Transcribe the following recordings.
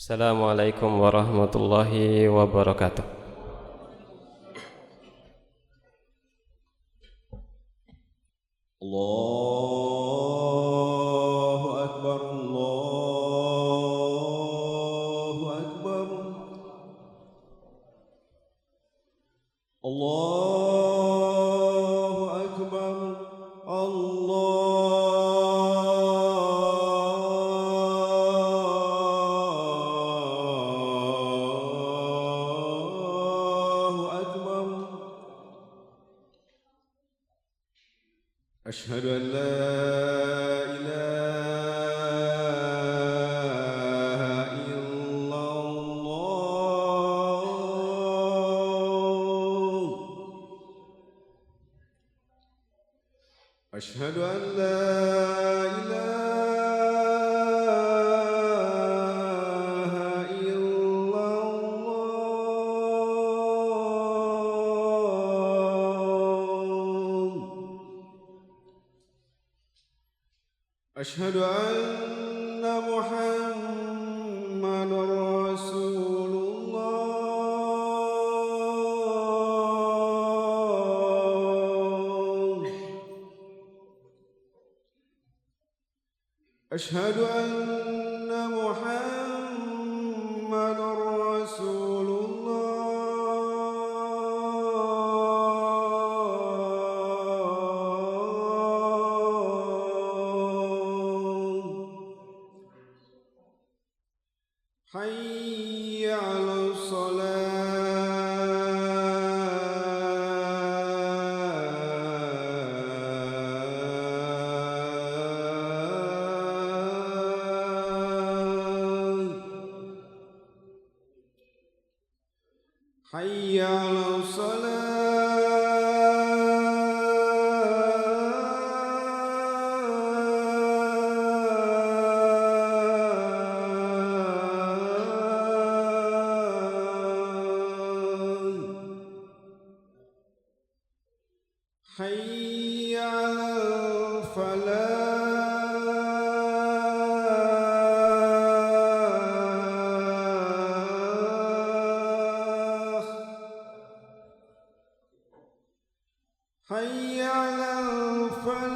Assalamualaikum warahmatullahi wabarakatuh. Allahu Akbar, Allahu Akbar, Allahu Akbar, Allahu Akbar. Ashhadu an la ilaha illallah. Ashhadu an la ilaha illallah. أشهد أن محمد رسول الله. أشهد أن محمد رسول الله. حي على الصلاة. حي على الصلاة. حي على الفلاح. حي على الفلاح.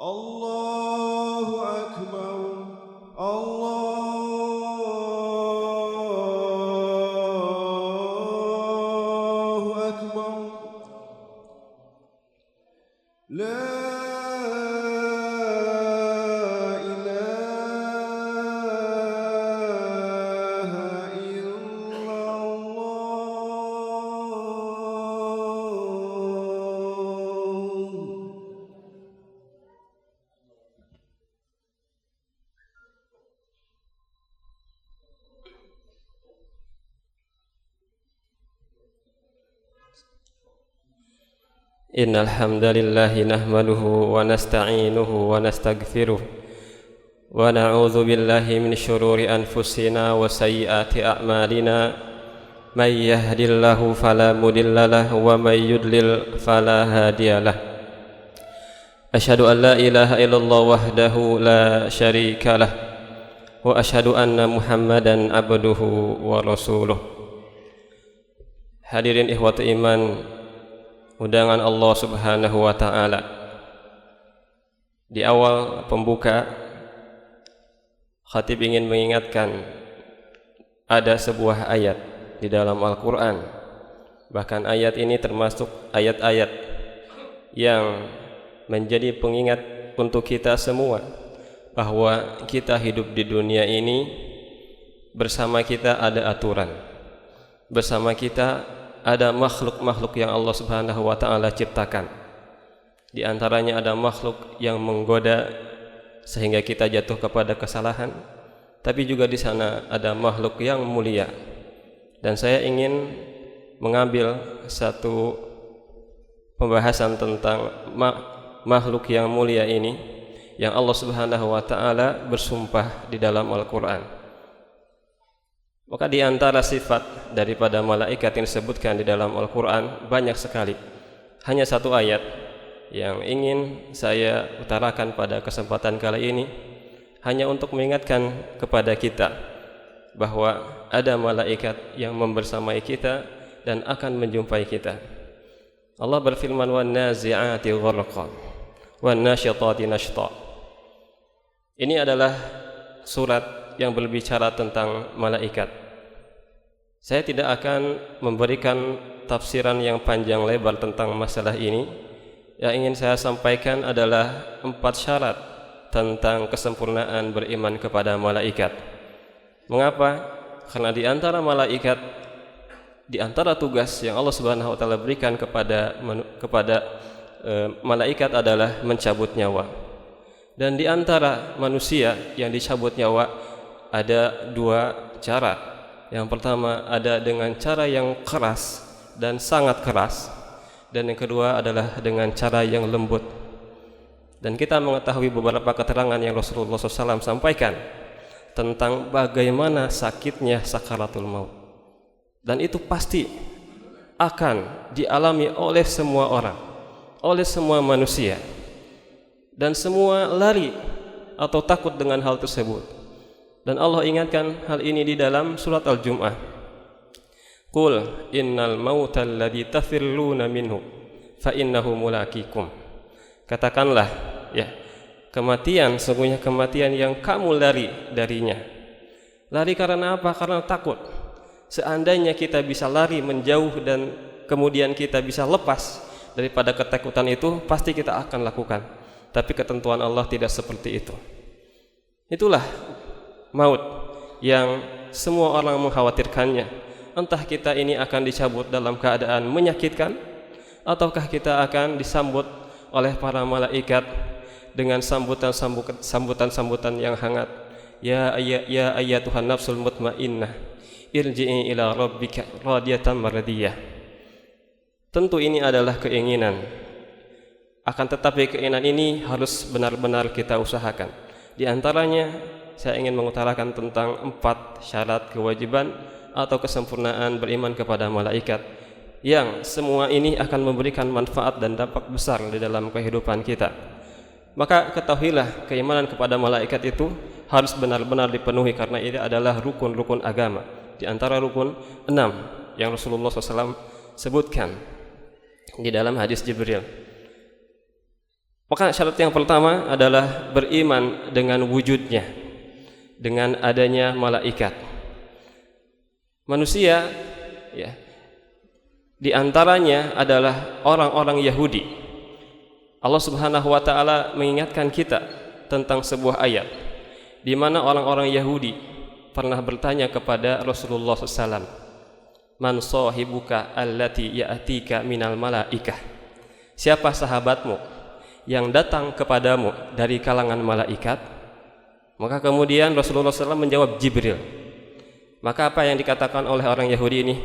الله أكبر، الله أكبر. لا إله إلا الله. Innal hamdalillah nahmaduhu wa nasta'inuhu wa nastaghfiruh wa na'udzu billahi min shururi anfusina wa sayyiati a'malina. May yahdihillahu fala mudhillalah wa may yudlil fala hadiyalah. Asyhadu an la ilaha illallah wahdahu la syarikalah wa asyhadu anna Muhammadan abduhu wa rasuluh. Hadirin ikhwatu iman, undangan Allah Subhanahu wa ta'ala. Di awal pembuka, khatib ingin mengingatkan ada sebuah ayat di dalam Al-Quran. Bahkan ayat ini termasuk ayat-ayat yang menjadi pengingat untuk kita semua bahwa kita hidup di dunia ini, bersama kita ada aturan, bersama kita ada makhluk-makhluk yang Allah Subhanahu wa ta'ala ciptakan. Di antaranya ada makhluk yang menggoda sehingga kita jatuh kepada kesalahan, tapi juga di sana ada makhluk yang mulia. Dan saya ingin mengambil satu pembahasan tentang makhluk yang mulia ini yang Allah Subhanahu wa ta'ala bersumpah di dalam Al-Quran. Maka di antara sifat daripada malaikat yang disebutkan di dalam Al-Quran banyak sekali. Hanya satu ayat yang ingin saya utarakan pada kesempatan kali ini, hanya untuk mengingatkan kepada kita bahwa ada malaikat yang membersamai kita dan akan menjumpai kita. Allah berfirman, wan-nazi'ati gharqa wan-nasyitati nashta. Ini adalah surat yang berbicara tentang malaikat. Saya tidak akan memberikan tafsiran yang panjang lebar tentang masalah ini. Yang ingin saya sampaikan adalah 4 syarat tentang kesempurnaan beriman kepada malaikat. Mengapa? Karena di antara malaikat, di antara tugas yang Allah Subhanahu wa taala berikan kepada malaikat adalah mencabut nyawa. Dan di antara manusia yang dicabut nyawa ada 2 cara. Yang pertama ada dengan cara yang keras dan sangat keras, dan yang kedua adalah dengan cara yang lembut. Dan kita mengetahui beberapa keterangan yang Rasulullah SAW sampaikan tentang bagaimana sakitnya sakaratul maut. Dan itu pasti akan dialami oleh semua orang, oleh semua manusia. Dan semua lari atau takut dengan hal tersebut. Dan Allah ingatkan hal ini di dalam surat Al-Jum'ah. Qul innal mauta alladhi tafirruna minhu fa innahu mulaqikum. Katakanlah, ya, kematian, sesungguhnya kematian yang kamu lari darinya. Lari karena apa? Karena takut. Seandainya kita bisa lari menjauh dan kemudian kita bisa lepas daripada ketakutan itu, pasti kita akan lakukan. Tapi ketentuan Allah tidak seperti itu. Itulah maut yang semua orang mengkhawatirkannya. Entah kita ini akan dicabut dalam keadaan menyakitkan, ataukah kita akan disambut oleh para malaikat dengan sambutan-sambutan yang hangat. Ya ayyatuhan nafsul mutmainnah, irji'i ila rabbika radiyatan mardiyah. Tentu ini adalah keinginan. Akan tetapi keinginan ini harus benar-benar kita usahakan. Di antaranya saya ingin mengutarakan tentang 4 syarat kewajiban atau kesempurnaan beriman kepada malaikat, yang semua ini akan memberikan manfaat dan dampak besar di dalam kehidupan kita. Maka ketahuilah, keimanan kepada malaikat itu harus benar-benar dipenuhi, karena ini adalah rukun-rukun agama. Di antara rukun 6 yang Rasulullah SAW sebutkan di dalam hadis Jibril. Maka syarat yang pertama adalah beriman dengan wujudnya, dengan adanya malaikat. Manusia, ya, di antaranya adalah orang-orang Yahudi. Allah Subhanahu wa taala mengingatkan kita tentang sebuah ayat di mana orang-orang Yahudi pernah bertanya kepada Rasulullah SAW, "Man sahibuka allati ya'tika minal malaikah?" Siapa sahabatmu yang datang kepadamu dari kalangan malaikat? Maka kemudian Rasulullah SAW menjawab, Jibril. Maka apa yang dikatakan oleh orang Yahudi ini?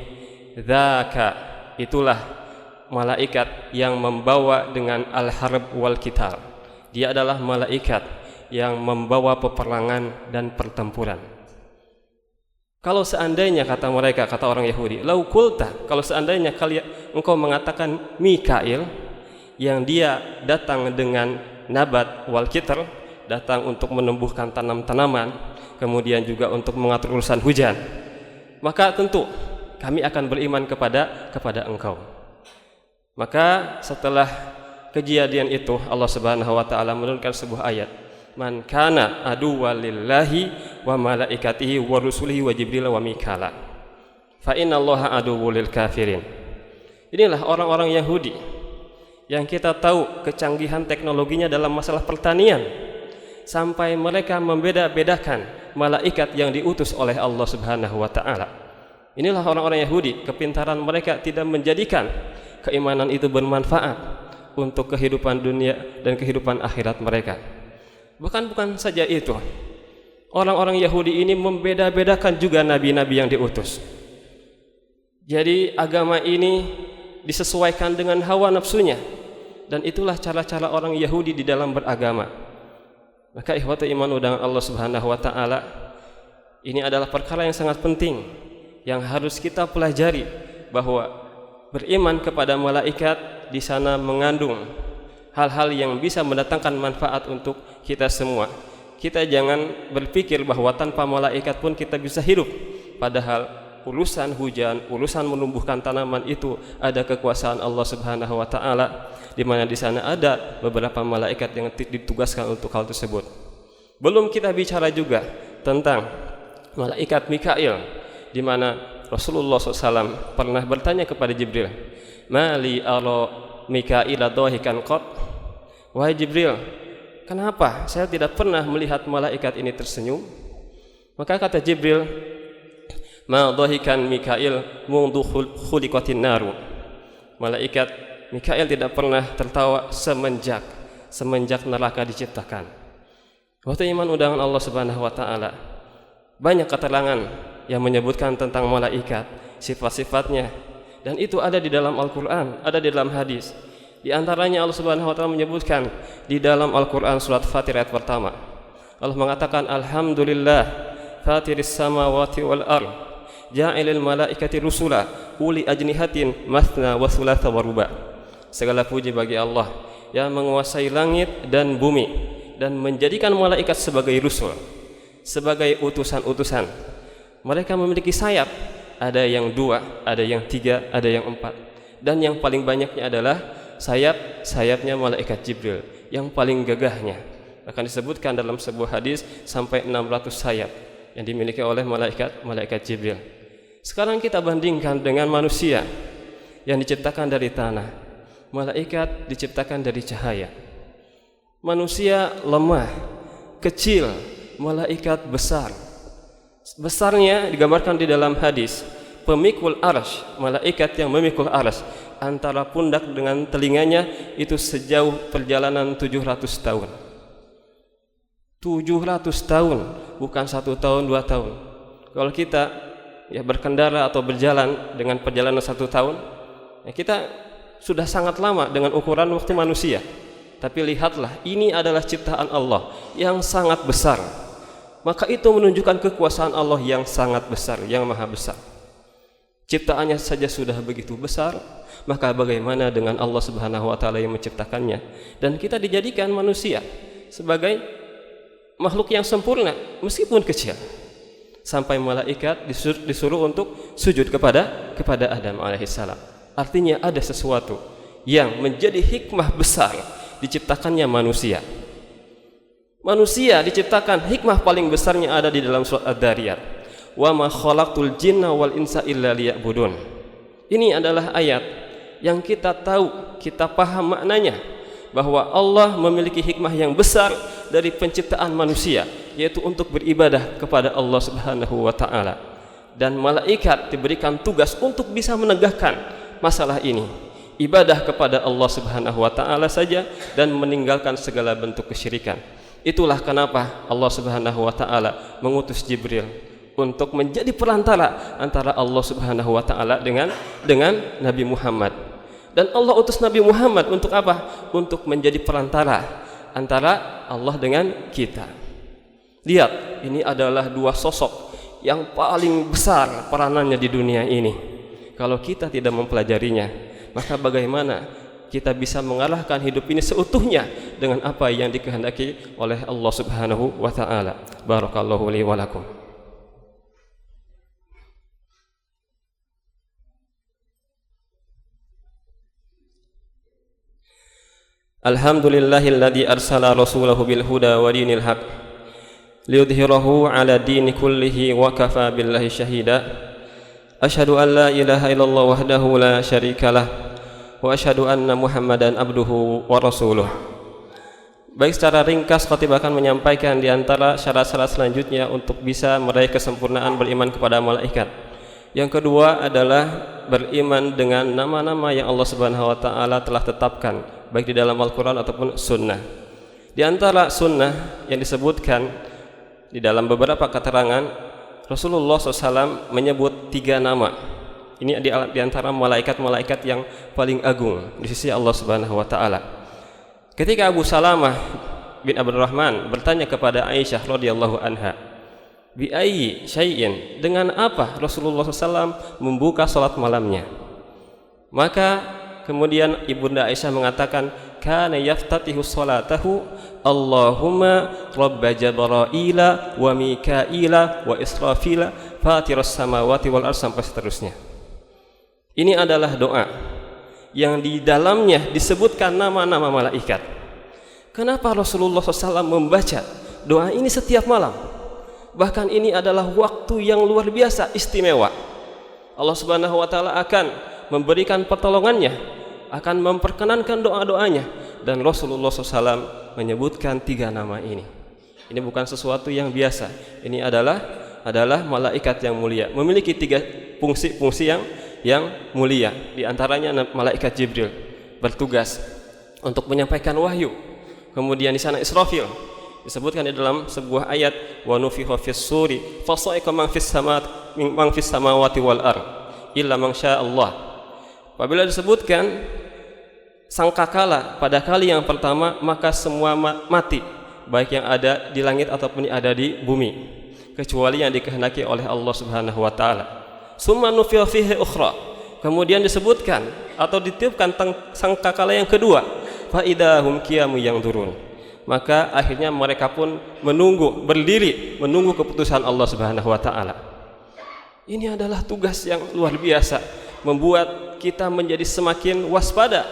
Dzaka, itulah malaikat yang membawa dengan al-harb wal qital. Dia adalah malaikat yang membawa peperangan dan pertempuran. Kalau seandainya, kata mereka, kata orang Yahudi, lau kulta, kalau seandainya engkau mengatakan Mikail, yang dia datang dengan nabat wal qital, datang untuk menumbuhkan tanam-tanaman, kemudian juga untuk mengatur urusan hujan, maka tentu kami akan beriman kepada engkau. Maka setelah kejadian itu, Allah Subhanahu wa taala menurunkan sebuah ayat, man kana aduwwan lillahi wa malaikatihi wa rusulihi wa jibril wa mikala fa innallaha aduwwul lil kafirin. Inilah orang-orang Yahudi yang kita tahu kecanggihan teknologinya dalam masalah pertanian, sampai mereka membeda-bedakan malaikat yang diutus oleh Allah Subhanahu wa taala. Inilah orang-orang Yahudi, kepintaran mereka tidak menjadikan keimanan itu bermanfaat untuk kehidupan dunia dan kehidupan akhirat mereka. Bukan saja itu, orang-orang Yahudi ini membeda-bedakan juga nabi-nabi yang diutus. Jadi agama ini disesuaikan dengan hawa nafsunya, dan itulah cara-cara orang Yahudi di dalam beragama. Maka ikhwatu iman dengan Allah Subhanahu wa taala, Ini adalah perkara yang sangat penting yang harus kita pelajari, bahwa beriman kepada malaikat di sana mengandung hal-hal yang bisa mendatangkan manfaat untuk kita semua. Kita jangan berpikir bahwa tanpa malaikat pun kita bisa hidup, padahal urusan hujan, urusan menumbuhkan tanaman itu ada kekuasaan Allah Subhanahu wa taala, di mana di sana ada beberapa malaikat yang ditugaskan untuk hal tersebut. Belum kita bicara juga tentang malaikat Mikail, di mana Rasulullah SAW pernah bertanya kepada Jibril, "Mali ara Mikaila dhahikan qat?" Wahai Jibril, kenapa saya tidak pernah melihat malaikat ini tersenyum? Maka kata Jibril, "Ma dhahikan Mikail mundu khuliqatin naru." Malaikat Mikail tidak pernah tertawa semenjak neraka diciptakan. Waktu iman undangan Allah Subhanahu wa taala, banyak keterangan yang menyebutkan tentang malaikat, sifat-sifatnya, dan itu ada di dalam Al-Qur'an, ada di dalam hadis. Di antaranya Allah Subhanahu wa taala menyebutkan di dalam Al-Qur'an surat Fatir ayat pertama. Allah mengatakan, "Alhamdulillah fatiris samawati wal ard, ja'ilil malaikati rusula uli ajnihatin mathna wa thulatha wa ruba." Segala puji bagi Allah yang menguasai langit dan bumi dan menjadikan malaikat sebagai rusul, sebagai utusan-utusan. Mereka memiliki sayap, ada yang 2, ada yang 3, ada yang 4, dan yang paling banyaknya adalah sayapnya malaikat Jibril, yang paling gagahnya. Akan disebutkan dalam sebuah hadis sampai 600 sayap yang dimiliki oleh malaikat Jibril. Sekarang kita bandingkan dengan manusia yang diciptakan dari tanah, malaikat diciptakan dari cahaya. Manusia lemah, kecil, malaikat besar. Besarnya digambarkan di dalam hadis, pemikul arsy, malaikat yang memikul arsy, antara pundak dengan telinganya itu sejauh perjalanan 700 tahun. 700 tahun, bukan 1 tahun, 2 tahun. Kalau kita berkendara atau berjalan dengan perjalanan 1 tahun, kita sudah sangat lama dengan ukuran waktu manusia. Tapi lihatlah, ini adalah ciptaan Allah yang sangat besar. Maka itu menunjukkan kekuasaan Allah yang sangat besar, yang maha besar. Ciptaannya saja sudah begitu besar, maka bagaimana dengan Allah Subhanahu wa taala yang menciptakannya? Dan kita dijadikan manusia sebagai makhluk yang sempurna meskipun kecil. Sampai malaikat disuruh untuk sujud kepada Adam alaihissalam. Artinya ada sesuatu yang menjadi hikmah besar diciptakannya manusia. Manusia diciptakan, hikmah paling besarnya ada di dalam surat Ad-Dariyat. Wa ma khalaqtul jinna wal insa illa liya'budun. Ini adalah ayat yang kita tahu, kita paham maknanya, bahwa Allah memiliki hikmah yang besar dari penciptaan manusia, yaitu untuk beribadah kepada Allah Subhanahu wa taala. Dan malaikat diberikan tugas untuk bisa menegakkan masalah ini, ibadah kepada Allah Subhanahu wa taala saja dan meninggalkan segala bentuk kesyirikan. Itulah kenapa Allah Subhanahu wa taala mengutus Jibril untuk menjadi perantara antara Allah Subhanahu wa taala dengan Nabi Muhammad. Dan Allah utus Nabi Muhammad untuk apa? Untuk menjadi perantara antara Allah dengan kita. Lihat, ini adalah 2 sosok yang paling besar peranannya di dunia ini. Kalau kita tidak mempelajarinya, maka bagaimana kita bisa mengalahkan hidup ini seutuhnya dengan apa yang dikehendaki oleh Allah Subhanahu wa taala. Barakallahu li wa lakum. Alhamdulillahilladzi arsala rasulahu bil huda wa dinil haq liyudhhirahu ala dini kullihi wa kafa billahi syahida. Asyhadu an la ilaha illallah wahdahu la syarikalah wa asyhadu anna Muhammadan abduhu wa rasuluh. Baik, secara ringkas khatib akan menyampaikan di antara syarat-syarat selanjutnya untuk bisa meraih kesempurnaan beriman kepada malaikat. Yang kedua adalah beriman dengan nama-nama yang Allah Subhanahu wa taala telah tetapkan, baik di dalam Al-Qur'an ataupun sunnah. Di antara sunnah yang disebutkan di dalam beberapa keterangan, Rasulullah SAW menyebut 3 nama. Ini di antara malaikat-malaikat yang paling agung di sisi Allah Subhanahu wa taala. Ketika Abu Salamah bin Abdurrahman bertanya kepada Aisyah radhiyallahu anha, Bi ayyi syai'in, dengan apa Rasulullah SAW membuka salat malamnya? Maka kemudian Ibunda Aisyah mengatakan, kana yaftatihu salatahu Allahumma rabba Jibrila wa Mikaila wa Israfila fatiras samawati wal ardh, sampai seterusnya. Ini adalah doa yang di dalamnya disebutkan nama-nama malaikat. Kenapa Rasulullah SAW membaca doa ini setiap malam? Bahkan ini adalah waktu yang luar biasa istimewa. Allah Subhanahu wa taala akan memberikan pertolongannya, akan memperkenankan doa-doanya, dan Rasulullah SAW menyebutkan 3 nama ini. Ini bukan sesuatu yang biasa. Ini adalah malaikat yang mulia, memiliki 3 fungsi yang mulia. Di antaranya malaikat Jibril bertugas untuk menyampaikan wahyu. Kemudian di sana Israfil disebutkan di dalam sebuah ayat, wa nufikha fis suri fasa'iqa man fis samawati wal ardh illa man syaa Allah. Apabila disebutkan sangkakala pada kali yang pertama, maka semua mati, baik yang ada di langit ataupun yang ada di bumi, kecuali yang dikehendaki oleh Allah Subhanahu wa taala. Summa nufikha fihi ukhra, kemudian disebutkan atau ditiupkan sangkakala yang kedua, fa idahum qiyamun yanzurun, maka akhirnya mereka pun berdiri menunggu keputusan Allah Subhanahu wa taala. Ini adalah tugas yang luar biasa, membuat kita menjadi semakin waspada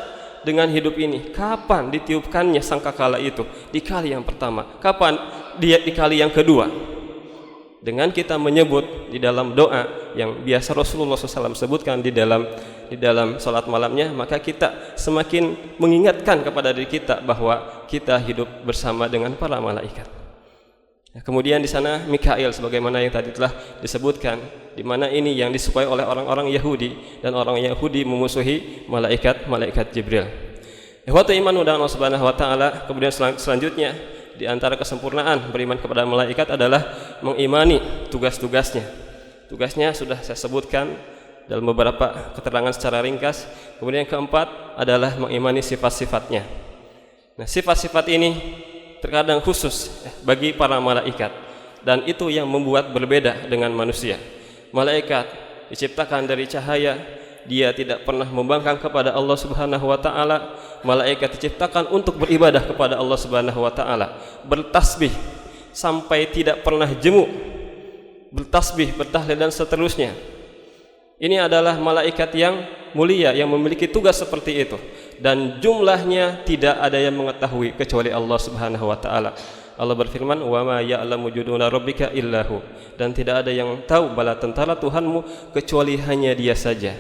dengan hidup ini. Kapan ditiupkannya sangkakala itu? Di kali yang pertama. Kapan dia di kali yang kedua? Dengan kita menyebut di dalam doa yang biasa Rasulullah SAW sebutkan di dalam salat malamnya, maka kita semakin mengingatkan kepada diri kita bahwa kita hidup bersama dengan para malaikat. Kemudian di sana Mikail, sebagaimana yang tadi telah disebutkan, di mana ini yang disukai oleh orang-orang Yahudi, dan orang Yahudi memusuhi malaikat Jibril. Ikhwatu iman dan Allah Subhanahu wa taala. Kemudian selanjutnya di antara kesempurnaan beriman kepada malaikat adalah mengimani tugas-tugasnya. Tugasnya sudah saya sebutkan dalam beberapa keterangan secara ringkas. Kemudian yang keempat adalah mengimani sifat-sifatnya. Nah, sifat-sifat ini terkadang khusus bagi para malaikat, dan itu yang membuat berbeda dengan manusia. Malaikat diciptakan dari cahaya, dia tidak pernah membangkang kepada Allah Subhanahu wa taala. Malaikat diciptakan untuk beribadah kepada Allah Subhanahu wa taala, bertasbih sampai tidak pernah jemu, bertasbih, bertahlil dan seterusnya. Ini adalah malaikat yang mulia yang memiliki tugas seperti itu, dan jumlahnya tidak ada yang mengetahui kecuali Allah Subhanahu wa taala. Allah berfirman, wa ma ya'lamu junuda rabbika illahu, dan tidak ada yang tahu bala tentara Tuhanmu kecuali hanya Dia saja.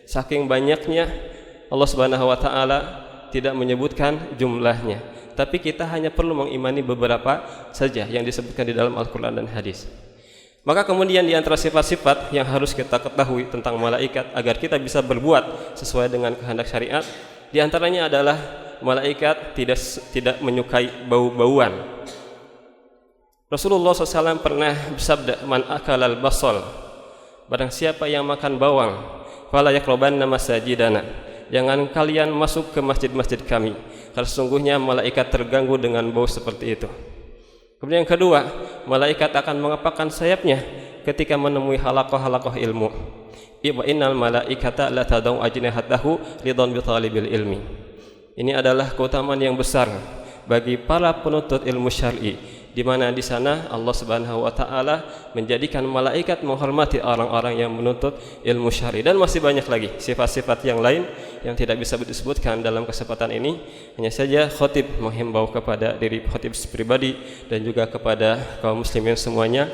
Saking banyaknya, Allah Subhanahu wa taala tidak menyebutkan jumlahnya, tapi kita hanya perlu mengimani beberapa saja yang disebutkan di dalam Al-Qur'an dan hadis. Maka kemudian di antara sifat-sifat yang harus kita ketahui tentang malaikat agar kita bisa berbuat sesuai dengan kehendak syariat, di antaranya adalah malaikat tidak menyukai bau-bauan. Rasulullah SAW pernah bersabda, man akalal basal, barang siapa yang makan bawang, fala yaqrabanna masajidana, jangan kalian masuk ke masjid-masjid kami, karena sesungguhnya malaikat terganggu dengan bau seperti itu. Kemudian yang kedua, malaikat akan mengepakkan sayapnya ketika menemui halaqah-halaqah ilmu. Wa innal malaikata la tadau ajnihatahu ridwan bi talibil ilmi. Ini adalah keutamaan yang besar bagi para penuntut ilmu syar'i, di mana di sana Allah Subhanahu wa taala menjadikan malaikat menghormati orang-orang yang menuntut ilmu syar'i, dan masih banyak lagi sifat-sifat yang lain yang tidak bisa disebutkan dalam kesempatan ini. Hanya saja khatib menghimbau kepada diri khatib pribadi dan juga kepada kaum muslimin semuanya,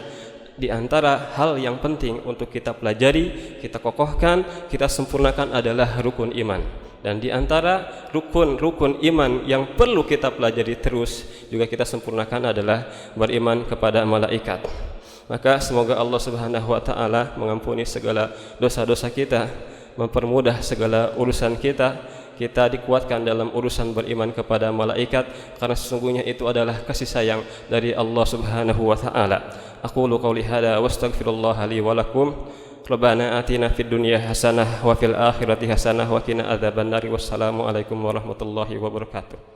di antara hal yang penting untuk kita pelajari, kita kokohkan, kita sempurnakan adalah rukun iman. Dan di antara rukun iman yang perlu kita pelajari terus juga kita sempurnakan adalah beriman kepada malaikat. Maka semoga Allah Subhanahu wa taala mengampuni segala dosa-dosa kita, mempermudah segala urusan kita dikuatkan dalam urusan beriman kepada malaikat, karena sesungguhnya itu adalah kasih sayang dari Allah Subhanahu wa taala. Aqulu qouli hadza wa astaghfirullah li wa lakum. Rabbana atina fid dunya hasanah wa fil akhirati hasanah wa qina adzabannar. Wassalamu alaikum warahmatullahi wabarakatuh.